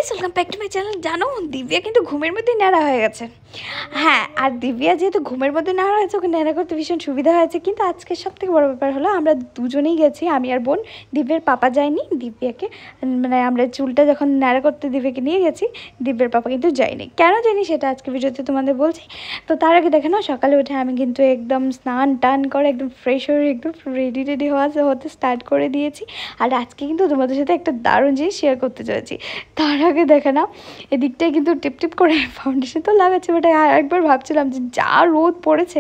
Guys, welcome back to my channel. জানো দিব্যা কিন্তু ঘুমের মধ্যে ন্যাড়া হয়ে গেছে। হ্যাঁ, আর দিব্যা যেহেতু ঘুমের মধ্যে ন্যাড়া হয়েছে, ওকে ন্যাড়া করতে ভীষণ সুবিধা হয়েছে। কিন্তু আজকে সবথেকে বড় ব্যাপার হলো আমরা দুজনেই গেছি, আমি আর বোন। দিব্যের পাপা যায়নি দিব্যাকে, মানে আমরা চুলটা যখন ন্যাড়া করতে দিব্যাকে নিয়ে গেছি, দিব্যের পাপা কিন্তু যায়নি। কেন জানি সেটা আজকে ভিডিওতে তোমাদের বলছি। তো তার আগে দেখে নাও, সকালে উঠে আমি কিন্তু একদম স্নান টান করে একদম ফ্রেশ হয়ে একদম রেডি হতে স্টার্ট করে দিয়েছি। আর আজকে কিন্তু তোমাদের সাথে একটা দারুণ জিনিস শেয়ার করতে চলেছি। তার আগে দেখে না, এদিকটায় কিন্তু টিপ করে ফাউন্ডেশন তো লাগাচ্ছে, বাট আরেকবার ভাবছিলাম যে যা রোদ পড়েছে,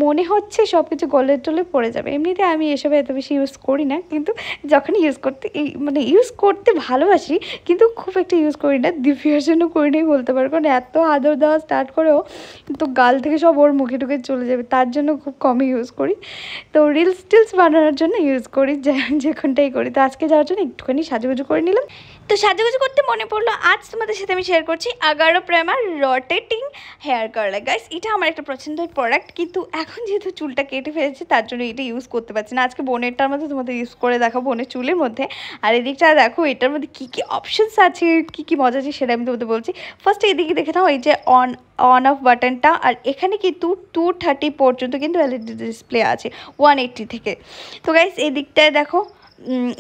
মনে হচ্ছে সব কিছু গলে টলে পড়ে যাবে। এমনিতে আমি এসবে এত বেশি ইউজ করি না, কিন্তু যখন ইউজ করতে ভালোবাসি, কিন্তু খুব একটা ইউজ করি না। দিব্যার জন্য করি নাই বলতে পারো, কারণ এত আদর দেওয়া স্টার্ট করেও তো গাল থেকে সব ওর মুখে টুকে চলে যাবে, তার জন্য খুব কমই ইউজ করি। তো টিলস বানানোর জন্য ইউজ করি, যে কোনটাই করি। তো আজকে যাওয়ার জন্য একটুখানি সাজুগুজু করে নিলাম। তো সাজুগুজু করতে মনে পড়লো, আজ তোমাদের সাথে আমি শেয়ার করছি Agaro প্রেমার rotating hair curler. Guys, এটা আমার একটা পছন্দের প্রোডাক্ট, কিন্তু এখন যেহেতু চুলটা কেটে ফেলেছে তার জন্য এটা ইউজ করতে পারছি না। আজকে বোনেরটার মধ্যে তোমাদের ইউজ করে দেখাবো, বোনের চুলের মধ্যে। আর এদিকটা দেখো, এটার মধ্যে কী কী অপশানস আছে, কী মজা আছে সেটা আমি তোমাদের বলছি। ফার্স্টে এদিকে দেখে নাও, এই যে অন অফ বাটনটা, আর এখানে কিন্তু 230 পর্যন্ত কিন্তু এলইডি ডিসপ্লে আছে 180 থেকে। তো গাইস, এই দিকটায় দেখো,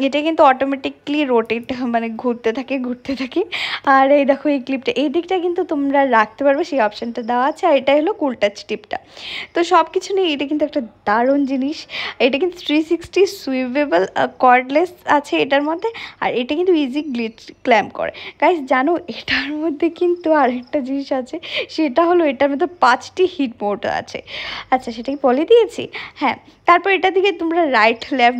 এটা কিন্তু অটোমেটিকলি রোটেট মানে ঘুরতে থাকে। আর এই দেখো, এই ক্লিপটা এই দিকটা কিন্তু তোমরা রাখতে পারবে, সেই অপশানটা দেওয়া আছে। আর এটা হলো কুল টাচ টিপটা। তো সব কিছু নিয়ে এটা কিন্তু একটা দারুণ জিনিস। এটা কিন্তু 360 সুইভেবল কর্ডলেস আছে এটার মধ্যে। আর এটা কিন্তু ইজি গ্লিট ক্ল্যাম্প করে। গাইস, জানো এটার মধ্যে কিন্তু আরেকটা জিনিস আছে, সেটা হলো এটার মধ্যে 5টি হিট মোড আছে। আচ্ছা, সেটা কি বলে দিয়েছি? হ্যাঁ। তারপর এটা দিকে তোমরা রাইট লেফট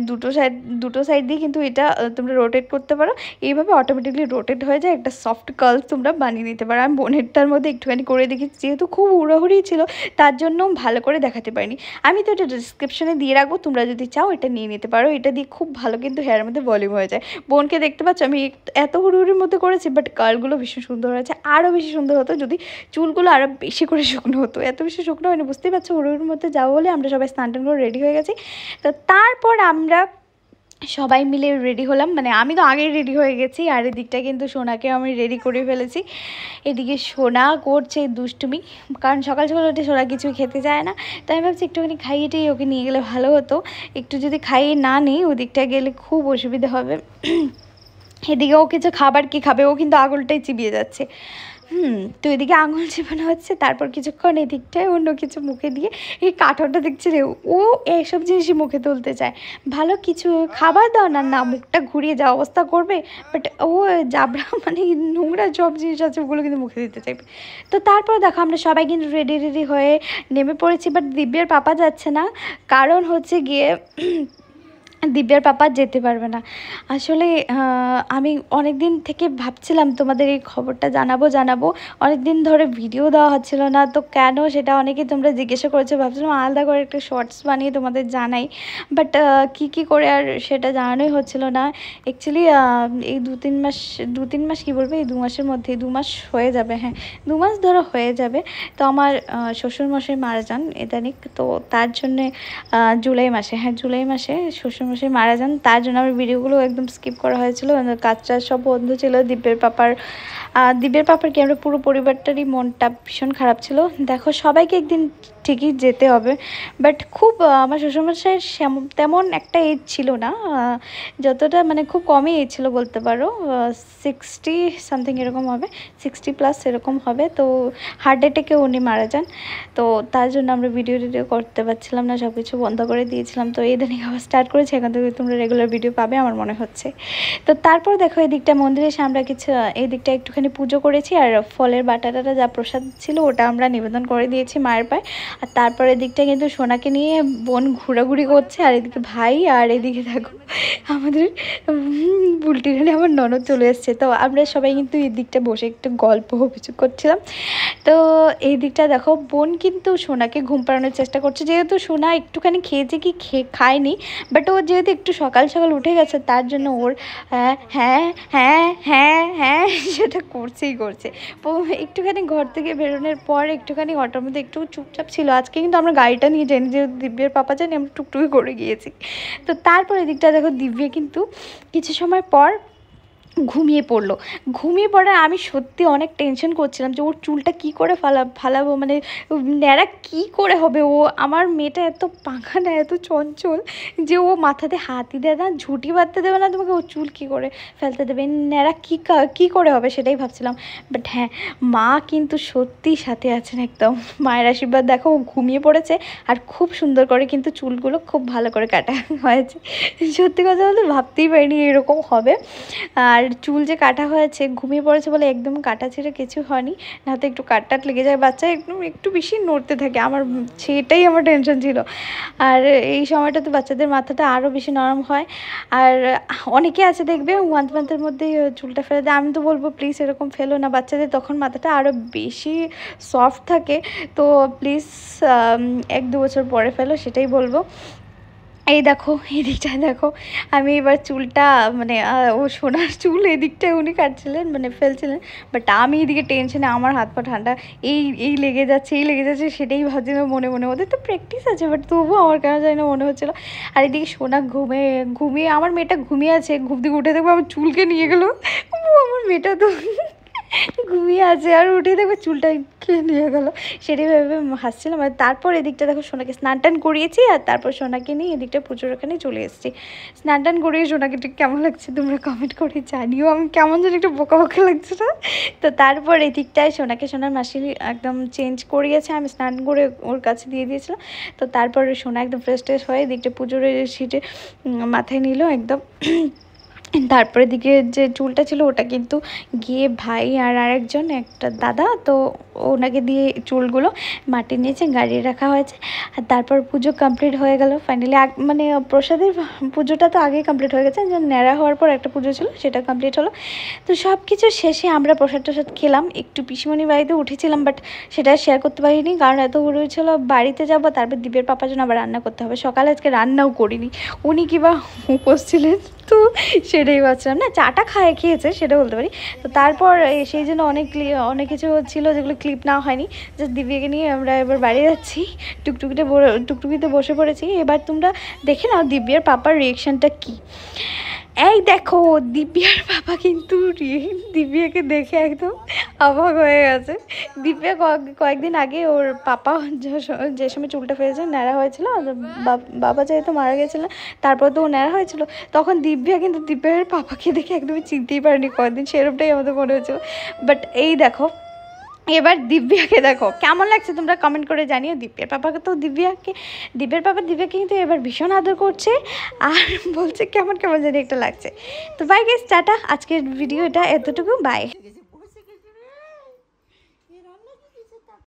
দুটো সাইড দিয়ে কিন্তু এটা তোমরা রোটেট করতে পারো। এইভাবে অটোমেটিকলি রোটেট হয়ে যায়, একটা সফট কার্ল তোমরা বানিয়ে নিতে পারো। আমি বোনেরটার মধ্যে একটুখানি করে দেখেছি, যেহেতু খুব হুড়োহুড়ি ছিল তার জন্য ভালো করে দেখাতে পারিনি। আমি তো এটা ডিসক্রিপশনে দিয়ে রাখবো, তোমরা যদি চাও এটা নিয়ে নিতে পারো। এটা দিয়ে খুব ভালো কিন্তু হেয়ারের মধ্যে ভলিউম হয়ে যায়। বোনকে দেখতে পাচ্ছ আমি এত হুড়োহুড়ির মধ্যে করেছি, বাট কার্লগুলো ভীষণ সুন্দর হয়েছে। আরও বেশি সুন্দর হতো যদি চুলগুলো আরও বেশি করে শুকনো হতো। এত বেশি শুকনো হয়নি, বুঝতেই পারছো। হুড়োহুড়ির মধ্যে যাবো বলে আমরা সবাই স্নান টান করে রেডি হয়ে গেছি। তো তারপর আমরা সবাই মিলে রেডি হলাম, মানে আমি তো আগেই রেডি হয়ে গেছি। আর এদিকটা কিন্তু সোনাকে আমি রেডি করে ফেলেছি। এদিকে সোনা করছে দুষ্টুমি, কারণ সকাল উঠে সোনা কিছুই খেতে চায় না। তাই আমি ভাবছি একটুখানি খাইয়েটেই ওকে নিয়ে গেলে ভালো হতো। একটু যদি খাইয়ে না নিই, ওদিকটা গেলে খুব অসুবিধা হবে। এদিকে ও কিছু খাবার কি খাবে, ও কিন্তু আঙুলটাই চিবিয়ে যাচ্ছে। তো এদিকে আঙুল চিবানো হচ্ছে, তারপর কিছুক্ষণ এদিকটায় অন্য কিছু মুখে দিয়ে, এই কাঠটা দেখছি রে, ও এইসব জিনিসই মুখে তুলতে চায়। ভালো কিছু খাবার দাও না, না মুখটা ঘুরিয়ে যা অবস্থা করবে। বাট ও জাবরা মানে নোংরা সব জিনিস আছে, ওগুলো কিন্তু মুখে দিতে চাইবে। তো তারপর দেখো, আমরা সবাই কিন্তু রেডি হয়ে নেমে পড়েছি। বাট দিব্যের পাপা যাচ্ছে না, কারণ হচ্ছে গিয়ে দিব্যার পাপা যেতে পারবে না। আসলে আমি অনেক দিন থেকে ভাবছিলাম তোমাদের এই খবরটা জানাবো। অনেক দিন ধরে ভিডিও দেওয়া হচ্ছিল না, তো কেন সেটা অনেকে তোমরা জিজ্ঞাসা করেছো। ভাবছিলাম আলাদা করে একটা শর্টস বানিয়ে তোমাদের জানাই, বাট কী করে আর সেটা জানানোই হচ্ছিল না। অ্যাকচুয়ালি এই দু তিন মাস কী বলবো, এই 2 মাসের মধ্যে 2 মাস হয়ে যাবে। হ্যাঁ, 2 মাস ধরো হয়ে যাবে। তো আমার শ্বশুরমশাই মারা যান ইদানিং, তো তার জন্যে জুলাই মাসে শ্বশুরমশাই মারা যান। তার জন্য আমার ভিডিওগুলো একদম স্কিপ করা হয়েছিল, কাজটা সব বন্ধ ছিল। দিব্যের পাপার কি আমরা পুরো পরিবারটারই মনটা ভীষণ খারাপ ছিল। দেখো, সবাইকে একদিন ঠিকই যেতে হবে, বাট খুব আমার শ্বশুরমশাইয়ের তেমন একটা এজ ছিল না, যতটা মানে খুব কমই এজ ছিল বলতে পারো। 60 সামথিং এরকম হবে, 60+ এরকম হবে। তো হার্ট অ্যাটাকে উনি মারা যান। তো তার জন্য আমরা ভিডিও করতে পারছিলাম না, সব কিছু বন্ধ করে দিয়েছিলাম। তো এই দিনই আবার স্টার্ট করেছি, এখান থেকে তোমরা রেগুলার ভিডিও পাবে আমার মনে হচ্ছে। তো তারপর দেখো, এই দিকটা মন্দিরে এসে আমরা এই দিকটা একটুখানি পুজো করেছি। আর ফলের বাটাটা যা প্রসাদ ছিল ওটা আমরা নিবেদন করে দিয়েছি মায়ের পায়ে। আর তারপর এদিকটা কিন্তু সোনাকে নিয়ে বোন ঘোরাঘুরি করছে, আর এদিকে ভাই, আর এদিকে দেখো আমাদের বুলটিরানি আমার ননদ চলে এসছে। তো আমরা সবাই কিন্তু এই দিকটা বসে একটু গল্প কিছু করছিলাম। তো এই দিকটা দেখো, বোন কিন্তু সোনাকে ঘুম পাড়ানোর চেষ্টা করছে, যেহেতু সোনা একটুখানি খেয়েছে কি খায়নি, বাট ও যেহেতু একটু সকাল উঠে গেছে, তার জন্য ওর হ্যাঁ হ্যাঁ হ্যাঁ হ্যাঁ সেটা করছে। তো একটুখানি ঘর থেকে বেরোনোর পর একটুখানি অটোর মধ্যে একটু চুপচাপ ছিল। আজকে কিন্তু আমরা গাড়িটা নিয়ে যাইনি, যেহেতু দিব্যের পাপা জানি, আমরা টুকটুকি করে গিয়েছি। তো তারপর এদিকটা দেখো, দিব্যা কিন্তু কিছু সময় পর ঘুমিয়ে পড়লো। ঘুমিয়ে পড়ার আমি সত্যি অনেক টেনশন করছিলাম যে ওর চুলটা কী করে ফালাবো, মানে ন্যাড়া কী করে হবে। ও আমার মেয়েটা এত পাখা না, এত চঞ্চল যে ও মাথাতে হাতই দেয় না, ঝুঁটি বাঁধতে দেবে না তোমাকে, ও চুল কী করে ফেলতে দেবে, ন্যাড়া কী করে হবে সেটাই ভাবছিলাম। বাট হ্যাঁ, মা কিন্তু সত্যিই সাথে আছেন একদম। মায়ের আশীর্বাদ দেখো, ও ঘুমিয়ে পড়েছে আর খুব সুন্দর করে কিন্তু চুলগুলো খুব ভালো করে কাটা হয়েছে। সত্যি কথা বলতে ভাবতেই পারিনি এরকম হবে। আর চুল যে কাটা হয়েছে, ঘুমিয়ে পড়েছে বলে একদম কাটা ছেড়ে কিছু হয়নি, না তো একটু কাটটাট লেগে যায়, বাচ্চা একটু বেশি নড়তে থাকে, আমার সেটাই আমার টেনশন ছিল। আর এই সময়টাতে বাচ্চাদের মাথাটা আরও বেশি নরম হয়। আর অনেকে আছে দেখবে 1 মান্থের মধ্যেই চুলটা ফেলে দেয়, আমি তো বলবো প্লিজ এরকম ফেলো না, বাচ্চাদের তখন মাথাটা আরও বেশি সফট থাকে। তো প্লিজ 1-2 বছর পরে ফেলো, সেটাই বলবো। এই দেখো, এই দিকটায় দেখো, আমি এবার চুলটা মানে ও সোনার চুল এদিকটায় উনি কাটছিলেন, মানে ফেলছিলেন, বাট আমি এদিকে টেনশনে আমার হাত পা ঠান্ডা, এই লেগে যাচ্ছে, সেটাই ভাবছিলাম মনে মনে। ওদের তো প্র্যাকটিস আছে, বাট তবুও আমার কেন জানি না মনে হচ্ছিলো। আর এদিকে সোনা ঘুমিয়ে আমার মেয়েটা ঘুমিয়ে আছে, ঘুম থেকে উঠে দেখবো আমার চুলকে নিয়ে গেলো। আমার মেয়েটা তো ঘুমিয়ে আছে আর উঠে দেখো চুলটা কে নিয়ে গেলো, সেটাই ভেবে হাসছিলাম। আর তারপর এদিকটা দেখো সোনাকে স্নান টান করিয়েছি, আর তারপর সোনাকে নিয়ে এদিকটা পুজোর ওখানে চলে এসেছি। স্নান টান করিয়ে সোনাকে ঠিক কেমন লাগছে তোমরা কমেন্ট করে জানিও, আমি কেমন যেন একটু বোকা বোকা লাগছে না। তো তারপর এদিকটায় সোনার মাসি একদম চেঞ্জ করিয়েছে, আমি স্নান করে ওর কাছে দিয়ে দিয়েছিলাম। তো তারপর সোনা একদম ফ্রেশ ট্রেশ হয়ে এদিকটা পুজোর সিটে মাথায় নিল একদম। তারপরে দিকে যে চুলটা ছিল ওটা কিন্তু গিয়ে ভাই আর আরেকজন একটা দাদা, তো ওনাকে দিয়ে চুলগুলো মাটির নিচে গাড়িয়ে রাখা হয়েছে। আর তারপর পুজো কমপ্লিট হয়ে গেল ফাইনালি। মানে প্রসাদের পুজোটা তো আগেই কমপ্লিট হয়ে গেছে, যে ন্যাড়া হওয়ার পর একটা পুজো ছিল সেটা কমপ্লিট হলো। তো সব কিছু শেষে আমরা প্রসাদ খেলাম, একটু পিসিমণির বাড়িতে উঠেছিলাম, বাট সেটা শেয়ার করতে পারিনি, কারণ এত হুড়োই ছিল। বাড়িতে যাবো, তারপর দ্বীপের পাপার জন্য আবার রান্না করতে হবে, সকালে আজকে রান্নাও করিনি, উনি কিবা উপোস ছিলেন, তো সেটাই ভাবছিলাম। না, চাটা খেয়েছে সেটা বলতে পারি। তো তারপর সেই জন্য অনেক কিছু ছিল যেগুলো ক্লিপ না হয়নি। জাস্ট দিব্যাকে নিয়ে আমরা এবার বাড়ি যাচ্ছি, টুকটুকিতে বসে পড়েছি। এবার তোমরা দেখে নাও দিব্যার পাপার রিয়েকশানটা কী। এই দেখো, দিব্যার পাপা কিন্তু দিব্যাকে দেখে একদম অবাক হয়ে গেছে। দিব্যা কয়েকদিন আগে ওর পাপা যে সময় চুলটা ফেলেছে, ন্যাড়া হয়েছিল, বাবা যেহেতু মারা গেছিলো, তারপর তো ও ন্যাড়া হয়েছিল, তখন দিব্যা কিন্তু দিব্যার পাপাকে দেখে একদমই চিনতেই পারেনি কয়েকদিন, সেরকমটাই আমাদের মনে হয়েছিল। বাট এই দেখো, এবার দিব্যাকে দেখো কেমন লাগছে তোমরা কমেন্ট করে জানিও। দিব্যার পাপা দিব্যাকে কিন্তু এবার ভীষণ আদর করছে আর বলছে কেমন জানি একটা লাগছে। তো বাই গাইস, টাটা, আজকের ভিডিওটা এতটুকু, বাই।